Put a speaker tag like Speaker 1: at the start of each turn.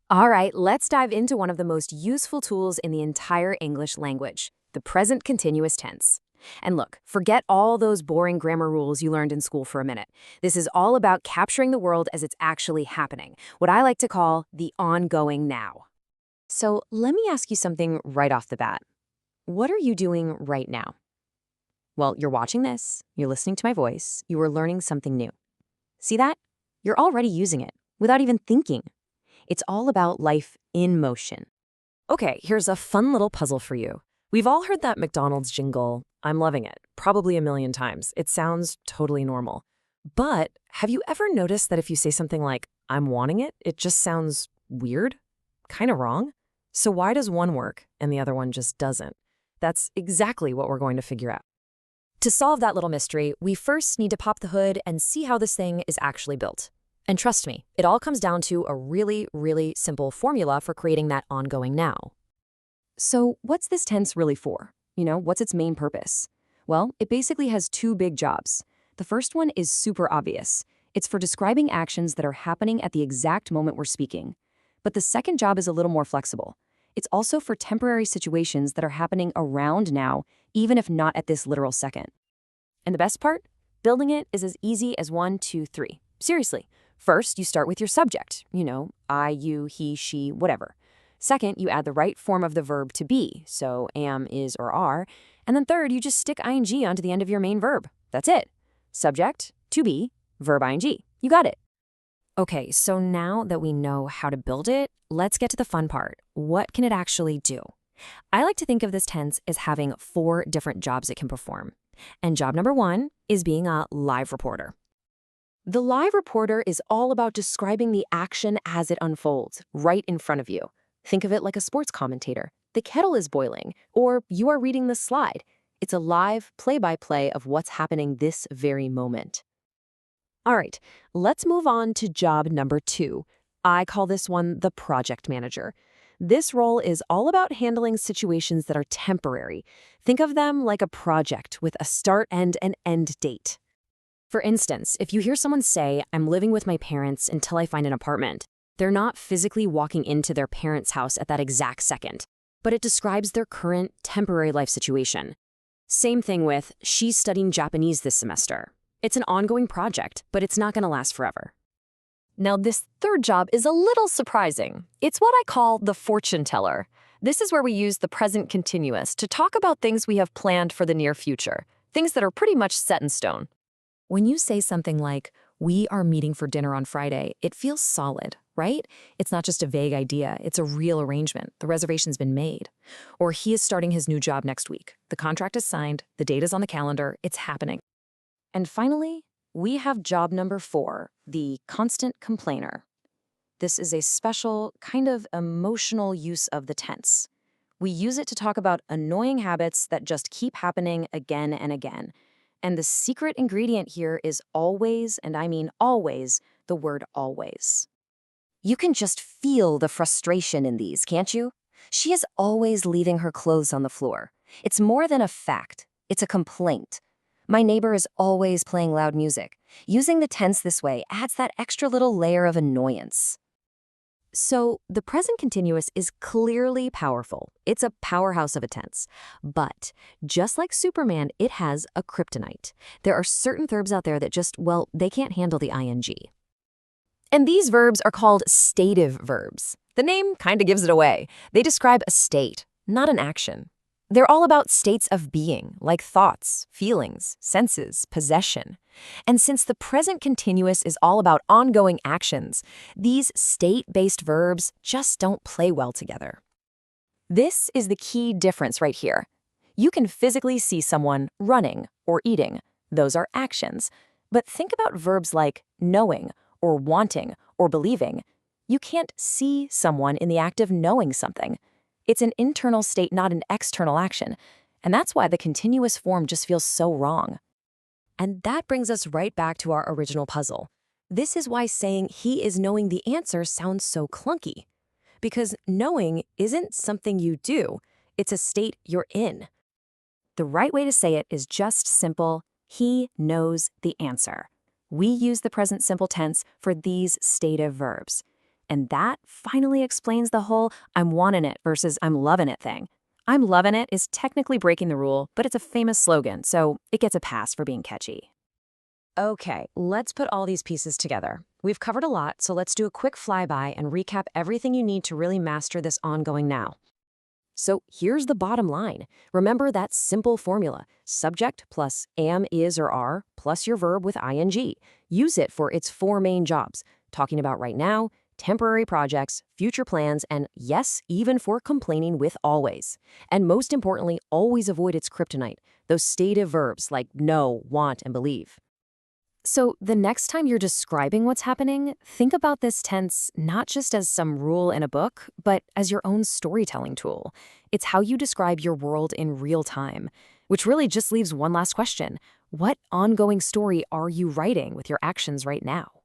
Speaker 1: All right, let's dive into one of the most useful tools in the entire English language, the present continuous tense. And look, forget all those boring grammar rules you learned in school for a minute. This is all about capturing the world as it's actually happening, what I like to call the ongoing now. So let me ask you something right off the bat. What are you doing right now? Well, you're watching this, you're listening to my voice, you are learning something new. See that? You're already using it without even thinking. It's all about life in motion. Okay, here's a fun little puzzle for you. We've all heard that McDonald's jingle, I'm loving it, probably a million times. It sounds totally normal. But have you ever noticed that if you say something like, I'm wanting it, it just sounds weird? Kind of wrong? So why does one work and the other one just doesn't? That's exactly what we're going to figure out. To solve that little mystery, we first need to pop the hood and see how this thing is actually built. And trust me, it all comes down to a really, really simple formula for creating that ongoing now. So what's this tense really for? What's its main purpose? Well, it basically has two big jobs. The first one is super obvious. It's for describing actions that are happening at the exact moment we're speaking. But the second job is a little more flexible. It's also for temporary situations that are happening around now, even if not at this literal second. And the best part? Building it is as easy as 1, 2, 3. Seriously. First, you start with your subject, I, you, he, she, whatever. Second, you add the right form of the verb to be, so am, is, or are. And then third, you just stick ing onto the end of your main verb. That's it. Subject, to be, verb ing. You got it. Okay, so now that we know how to build it, let's get to the fun part. What can it actually do? I like to think of this tense as having 4 different jobs it can perform. And job number 1 is being a live reporter. The live reporter is all about describing the action as it unfolds, right in front of you. Think of it like a sports commentator. The kettle is boiling, or you are reading the slide. It's a live play-by-play of what's happening this very moment. All right, let's move on to job number 2. I call this one the project manager. This role is all about handling situations that are temporary. Think of them like a project with a start and an end date. For instance, if you hear someone say, I'm living with my parents until I find an apartment, they're not physically walking into their parents' house at that exact second, but it describes their current temporary life situation. Same thing with, she's studying Japanese this semester. It's an ongoing project, but it's not going to last forever. Now, this third job is a little surprising. It's what I call the fortune teller. This is where we use the present continuous to talk about things we have planned for the near future, things that are pretty much set in stone. When you say something like, we are meeting for dinner on Friday, it feels solid, right? It's not just a vague idea, it's a real arrangement. The reservation's been made. Or he is starting his new job next week. The contract is signed, the date is on the calendar, it's happening. And finally, we have job number 4, the constant complainer. This is a special, kind of emotional use of the tense. We use it to talk about annoying habits that just keep happening again and again. And the secret ingredient here is always, and I mean always, the word always. You can just feel the frustration in these, can't you? She is always leaving her clothes on the floor. It's more than a fact. It's a complaint. My neighbor is always playing loud music. Using the tense this way adds that extra little layer of annoyance. So the present continuous is clearly powerful. It's a powerhouse of a tense. But just like Superman, it has a kryptonite. There are certain verbs out there that they can't handle the ing. And these verbs are called stative verbs. The name kind of gives it away. They describe a state, not an action. They're all about states of being, like thoughts, feelings, senses, possession. And since the present continuous is all about ongoing actions, these state-based verbs just don't play well together. This is the key difference right here. You can physically see someone running or eating. Those are actions. But think about verbs like knowing or wanting or believing. You can't see someone in the act of knowing something. It's an internal state, not an external action. And that's why the continuous form just feels so wrong. And that brings us right back to our original puzzle. This is why saying he is knowing the answer sounds so clunky. Because knowing isn't something you do, it's a state you're in. The right way to say it is just simple, he knows the answer. We use the present simple tense for these stative verbs. And that finally explains the whole I'm wanting it versus I'm loving it thing. I'm loving it is technically breaking the rule, but it's a famous slogan, so it gets a pass for being catchy. Okay, let's put all these pieces together. We've covered a lot, so let's do a quick flyby and recap everything you need to really master this ongoing now. So here's the bottom line. Remember that simple formula. Subject plus am, is, or are, plus your verb with ing. Use it for its four main jobs. Talking about right now, temporary projects, future plans, and yes, even for complaining with always. And most importantly, always avoid its kryptonite, those stative verbs like know, want, and believe. So the next time you're describing what's happening, think about this tense not just as some rule in a book, but as your own storytelling tool. It's how you describe your world in real time, which really just leaves one last question. What ongoing story are you writing with your actions right now?